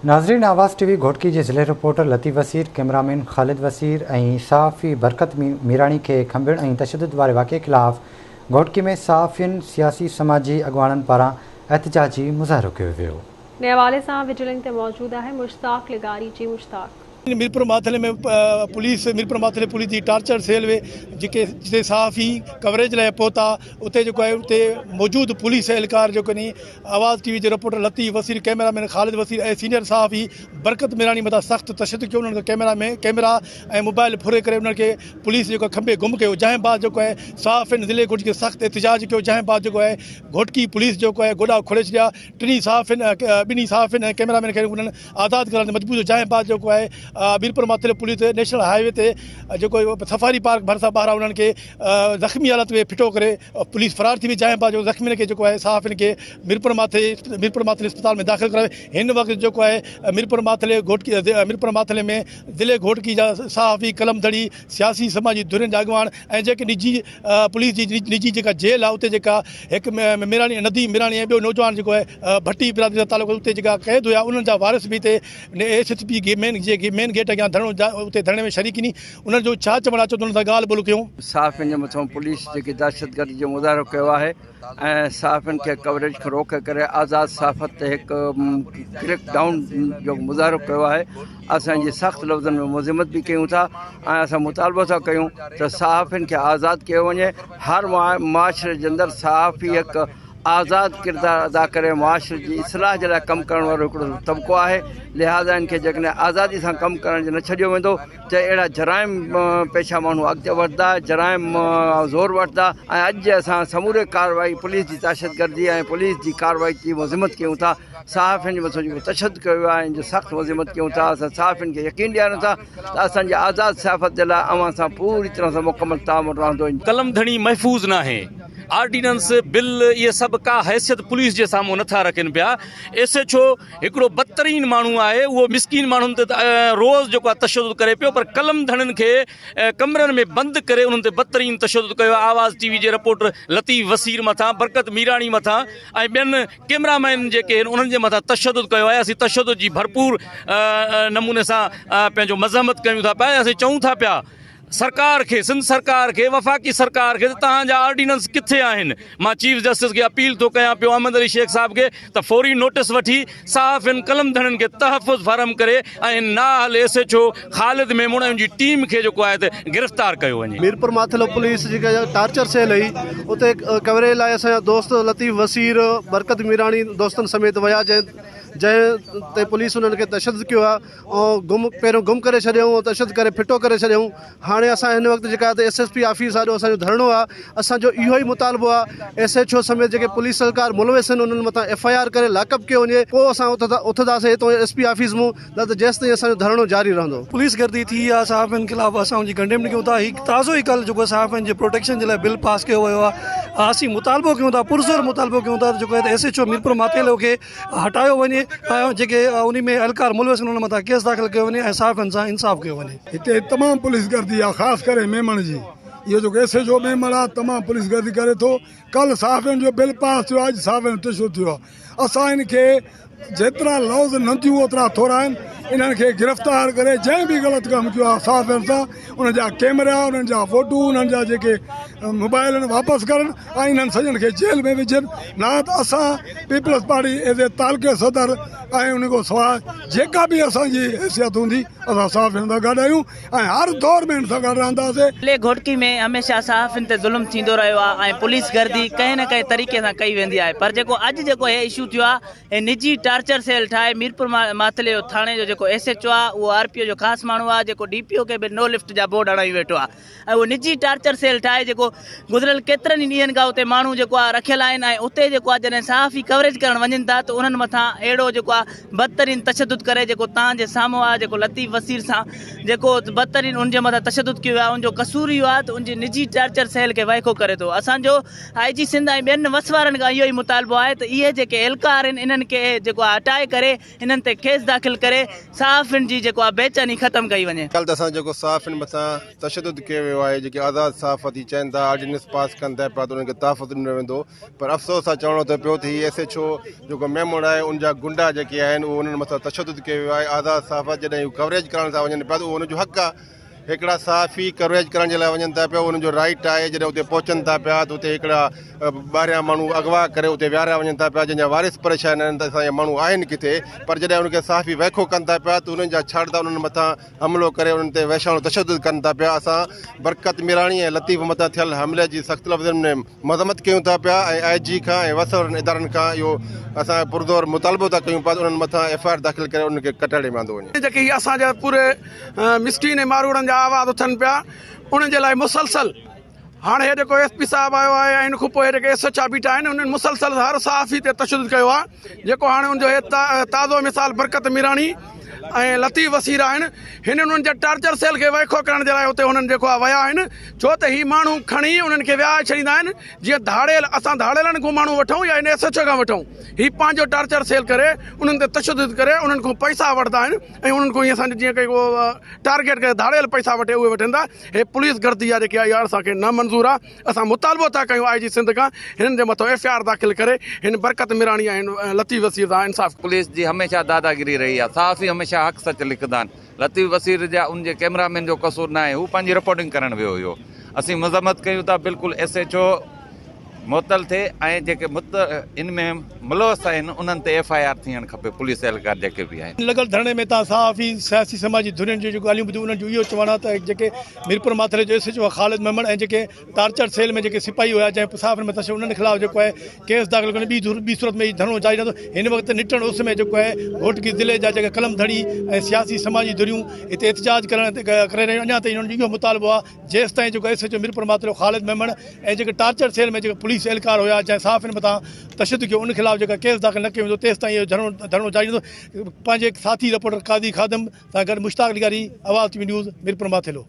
नाज़रीन, आवाज़ टीवी घोटकी के ज़िले रिपोर्टर लतीफ़ वसीर, कैमरामैन ख़ालिद वसीर और सहाफ़ी बरकत मीरानी के खंबिड़ और तशद्दुद वाले वाक़े ख़िलाफ़ घोटकी में सहाफ़ियुनि सियासी समाजी अगवाननि पारां एहतजाजी मुज़ाहिरो कयो वियो। इन हवाले से विजिलेंस मौजूद है मुश्ताक लिगारी जी। मुश्ताक मीरपुर माथले में मीरपुर माथले पुलिस की टार्चर सेल वे जिते सहाफ़ी कवरेज लाइ पहुता उते उते मौजूद पुलिस एहलकार आवाज़ टीवी के रिपोर्टर लतीफ़ वसीर, कैमरामैन ख़ालिद वसीर और सीनियर सहाफ़ी बरकत मीरानी मथा सख्त तशद्दुद किया। उन्होंने कैमरा और मोबाइल फुरे कर उनके पुलिस खंबे गुम किया। जैं बाद सहाफ़ियुनि ज़िले घोटकी के सख्त एहतजाज किया। जैं बाद घोटकी पुलिस गोॾा खोले छॾिया। टिनी सहाफ़ियुनि कैमरामैन खे उन्होंने आज़ाद करण मजबूर। जैं बाद मीरपुर माथले पुलिस नेशनल हाईवे ते सफारी पार्क भरसा ॿाहिरां उन्हनि खे ज़ख़्मी हालत में फिटो करे पुलिस फरार थी वई। जंहिं बाद ज़ख़्मी खे सहाफ़ियुनि खे मीरपुर माथले अस्पताल में दाख़िल करायो। हिन वक़्तु मीरपुर माथले में ज़िले घोटकी जा सहाफ़ी, कलमधड़ी, सियासी समाजी धुरियुनि जा अॻवान ऐं जेके निजी पुलिस जी निजी जेल आहे उते हिकु मीरानी नदी मीरानी ऐं ॿियो नौजवान भट्टी बिरादरी जा तालुक उते क़ैद हुआ। उन्हनि जा वारिस बि हिते SSP मेन गेट अॻियां उते धरणे में शरीक नी। उन्हनि जो छा चवण अचो त उन्हनि सां ॻाल्हि ॿोलियूं कयूं। सहाफ़ियुनि जे मथां पुलिस जेकी दहशतगर्दी जो मुज़ाहिरो कयो आहे ऐं सहाफ़ियुनि खे कवरेज खे रोके करे आज़ाद सहाफ़त ते हिकु क्रिक डाउन जो मुज़ाहिरो कयो आहे। असांजी सख़्त लफ़्ज़नि में मुज़मत बि कयूं था ऐं असां मुतालबो था कयूं त सहाफ़ियुनि खे आज़ादु कयो वञे। हर माशरे जे अंदरि सहाफ़ी हिकु आज़ाद किरदारु अदा करे मुआशरे जी इस्लाह जे लाइ कमु करण वारो हिकिड़ो तबिक़ो आहे। लिहाज़ा इनखे जेकॾहिं आज़ादी सां कमु करण जो न छॾियो वेंदो त अहिड़ा जराइम पेशा माण्हू अॻिते वधंदा, जराइम ज़ोर वठंदा। ऐं अॼु असां समूरे कार्रवाई पुलिस जी दहशतगर्दी ऐं पुलिस जी कार्रवाई जी मज़मत कयूं था। सहाफ़ियुनि जे मथां जेको तशद्दुद कयो आहे इन जो सख़्तु मज़मत कयूं था। असां सहाफ़ियुनि खे यकीन ॾियारियूं था त असांजी आज़ाद सहाफ़त जे लाइ अवां सां पूरी तरह सां मुकमल तामुल रहंदो। कलमधड़ी महफ़ूज़ न आहे, ऑर्डिनेंस बिल ये सब का हैसियत पुलिस के साम्हूं नथा रखनि पिया। SHO हिकिड़ो बदतरीन माण्हू आहे, उहो मिसकीन माण्हुनि ते रोज़ जेको आहे तशद्दुद करे पियो, पर कलमधड़नि खे कमरनि में बंदि करे उन्हनि ते बदतरीन तशद्दुद कयो। आवाज़ टीवी जे रिपोर्टर लतीफ़ वसीर मथां, बरकत मीरानी मथां ऐं ॿियनि कैमरामैन जेके आहिनि उन्हनि जे मथां तशद्दुद कयो आहे। असीं तशद्दुद जी भरपूर नमूने सां पंहिंजो मज़म्मत कयूं था पिया। असीं चऊं था पिया सरकार के, सिंध सरकार के, वफ़ाक़ी सरकार के तव्हांजा ऑर्डिनेंस किथे आहिनि। मां चीफ जस्टिस के अपील तो कयां पियो अहमद अली शेख साहब के त फौरी नोटिस वठी सहाफ़ियुनि कलमधड़नि के तहफ़ुज़ फराहम करे ऐं नाअहल SHO ख़ालिद मेमून जी टीम के जेको आहे गिरफ़्तार कयो वञे। मीरपुर माथलो पुलिस जी टार्चर सेल हुई उते कवरेज लाइ असांजा दोस्त लतीफ़ वसीर, बरकत मीरानी दोस्तनि समेत विया। जंहिं ते पुलिस उन्हनि खे तशद्दुद कयो आहे ऐं पहिरियों गुम करे छॾियऊं, तशद्दुद करे फिटो करे छॾियऊं। हाणे असां हिन वक़्तु जेका SSP ऑफिस आहे असांजो धरणो आहे। असांजो इहो ई मुतालबो आहे SHO समेत जेके पुलिस सरकार मुलविस आहिनि उन्हनि मथां FIR करे लॉकअप कयो वञे। पोइ असां उथंदासीं हितां SP ऑफिस मूं, न त जेसि ताईं असांजो धरणो जारी रहंदो। पुलिस गर्दी थी आहे, सहाफ़ियुनि ख़िलाफ़ असां उनजी कंडेम कयूं था। हिकु ताज़ो ई कल्ह जेको सहाफ़ियुनि जे प्रोटेक्शन जे लाइ बिल पास कयो वियो आहे। असीं मुतालबो कयूं था, पुरज़ोर मुतालबो कयूं था जेको SHO मीरपुर माथले खे हटायो वञे ऐं जेके उन में एहलकार मुलविस उन्हनि मथां केस दाख़िल कयो वञे ऐं सहाफ़ियुनि सां इंसाफ़ कयो वञे। हिते तमामु पुलिस गर्दी आहे, ख़ासि करे मेमण जी। इहो जेको SHO मेमण आहे तमामु पुलिस गर्दी करे थो। कल्ह सहाफ़ियुनि जो बिल पास थियो, अॼु सहाफ़ियुनि तशद्दुद थियो आहे। असां इनखे जेतिरा लफ़्ज़ न थियूं ओतिरा थोरा आहिनि। इन्हनि खे गिरफ़्तार करे जंहिं बि ग़लति कमु कयो आहे सहाफ़ियुनि सां उन्हनि जा कैमरा, उन्हनि जा फ़ोटू, उन्हनि जा जेके मोबाइल आहिनि वापसि करनि ऐं इन्हनि सॼनि खे जेल में विझनि। न त असां पीपल्स पार्टी एज़ ए तालुके सदर ऐं उन खां सवाइ जेका बि असांजी हैसियत हूंदी असां सहाफ़ियुनि सां गॾु आहियूं ऐं हर दौर में हिन सां गॾु रहंदासीं। ज़िले घोटकी में हमेशह सहाफ़ियुनि ते ज़ुल्म थींदो रहियो आहे ऐं पुलिस गर्दी कंहिं न कंहिं तरीक़े सां कई वेंदी आहे। पर जेको अॼु जेको हे इशू थियो आहे, हे निजी टार्चर सेल ठाहे मीरपुर माथले जो थाणे जो जेको SHO आहे उहो RPO जो ख़ासि माण्हू आहे जेको DPO खे बि नो लिफ्ट जा बोर्ड हणाई वेठो आहे ऐं उहो निजी टार्चर सेल ठाहे जेको गुज़िरियल केतिरनि ई ॾींहंनि खां उते माण्हू जेको आहे रखियल आहिनि ऐं उते जेको आहे जॾहिं सहाफ़ी कवरेज करणु वञनि था त उन्हनि मथां अहिड़ो जेको आहे बदतरीन तशद्दुद करे जेको तव्हांजे साम्हूं आहे जेको लतीफ़ वसीर सां जेको बदतरीन उनजे मथां तशद्दुद कयो आहे उनजो कसूर इहो आहे त उनजी निजी टार्चर सेल खे वाइको करे थो। असांजो IG सिंध ऐं ॿियनि वसवारनि खां इहो ई मुतालबो आहे त इहे जेके एहलकार आहिनि इन्हनि खे जेको आहे हटाए करे हिननि ते केस दाख़िल करे सहाफ़ियुनि जी जेको आहे बेचैनी ख़तमु कई वञे। कल्ह त असां जेको सहाफ़ियुनि मथां तशद्दुद कयो वियो आहे, जेके आज़ाद सहाफ़ती चवनि था ऑर्डिनेंस पास कंदा पिया त उन्हनि खे तहफ़ुज़ ॾिनो वेंदो, पर अफ़सोस सां चवणो त पियो त हीअ SHO जेको मेमोर आहे उनजा गुंडा जेके जेके आहिनि उहो उन्हनि मथां तशदुद कयो वियो आहे। आज़ाद सहाफ़त जॾहिं हू कवरेज करण था वञनि पिया त उहो उनजो हक़ु आहे। हिकिड़ा सहाफ़ी कवरेज करण जे लाइ वञनि था पिया, उन्हनि जो राइट आहे। जॾहिं उते पहुचनि था पिया त उते हिकिड़ा ॿाहिरियां माण्हू अगवा करे उते विहारिया वञनि था पिया, जंहिंजा वारिस परेशान आहिनि त असांजा माण्हू आहिनि किथे, पर जॾहिं उनखे सहाफ़ी वेखो कनि था पिया त उन्हनि जा छड़ था उन्हनि मथां हमलो करे उन्हनि ते वैशाणू तशदुद कनि था पिया। असां बरकत मीराणी ऐं लतीफ़ मथां थियल हमले जी सख़्तु लफ़्ज़नि में मज़म्मत कयूं था पिया ऐं IG खां ऐं वसर इदारनि खां इहो असां पुरज़ोर मुतालबो था कयूं पिया त उन्हनि मथां FIR दाख़िल करे उनखे कटाड़े में आंदो वञे। जेके असांजा पूरे मिसकीन ऐं मारूड़नि जा आवाज़ उथनि पिया, उन्हनि जे लाइ मुसलसल हाणे हे जेको SP साहिबु आयो आहे ऐं इन खां पोइ जेके SHO बीठा आहिनि उन्हनि मुसलसल हर सहाफ़ी ते तशदुद कयो आहे। जेको हाणे उनजो ताज़ो मिसाल बरकत मीराणी ऐं लतीफ़ वसीर आहिनि, हिन उन्हनि जे टार्चर सेल खे वेखो करण जे लाइ उते हुननि जेको आहे विया आहिनि, छो त ही माण्हू खणी उन्हनि खे विहाए छॾींदा आहिनि जीअं धाड़ियल असां धाड़ियलनि खां माण्हू वठूं या इन SHO खां वठूं। ही पंहिंजो टार्चर सेल करे उन्हनि ते तशदुद करे उन्हनि खां पैसा वठंदा आहिनि ऐं उन्हनि खां ईअं असांजे जीअं को टारगेट करे धाड़ियल पैसा वठे उहे वठंदा। हे पुलिस गर्दी आहे जेकी आहे इहा असांखे न मंज़ूर आहे। असां मुतालबो था कयूं IG सिंध खां हिननि जे मथां FIR दाख़िल करे हिन बरकत मीराणी ऐं लतीफ़ वसीर सां इंसाफ़। पुलिस जी हमेशा दादागिरी रही आहे। सहाफ़ी हमेशा हक़ सच लिखंदा आहिनि। लतीफ़ वसीर जा उनजे कैमरामैन जो कसूर न आहे, हू पंहिंजी रिपोर्टिंग करणु वियो हुयो। असीं मज़म्मत कयूं था बिल्कुलु SHO मुअतल थिए ऐं जेके इन में मुलवस आहिनि उन्हनि ते FIR थियणु खपे। पुलिस एहलकार जेके बि आहिनि लॻल धरणे में तव्हां सहाफ़ी सियासी समाजी धुरियुनि जूं जेको ॻाल्हियूं ॿुधियूं उन्हनि जो इहो चवणु आहे त जेके मीरपुर माथले जो SHO ख़ालिद मेमण ऐं जेके टार्चर सेल में जेके सिपाही हुआ जंहिं सहाफ़िन में तशदुद उन्हनि ख़िलाफ़ जेको आहे केस दाख़िल कनि ॿी सूरत में धरणो जारी रहंदो। हिन वक़्तु निटण उस में जेको आहे घोटकी ज़िले जा जेके कलम धड़ी ऐं सियासी समाजी धुरियूं हिते एहतजाज करे रहियूं। अञा ताईं उन्हनि जो इहो मुतालबो आहे जेसि ताईं जेको SHO मीरपुर माथले ख़ालिद मेमण ऐं जेके टार्चर सेल में जेके पुलिस एहलकार हुआ जंहिं सहाफ़िन मथां तशदुद कयो उन ख़िलाफ़ जेका केस दाख़िल न कयो वेंदो तेसि ताईं इहो धरणो जारी रहंदो। पंहिंजे साथी रिपोर्टर कादी खादम सां गॾु मुश्ताक लिगारी, आवाज़ TV न्यूज़ मीरपुर माथेलो।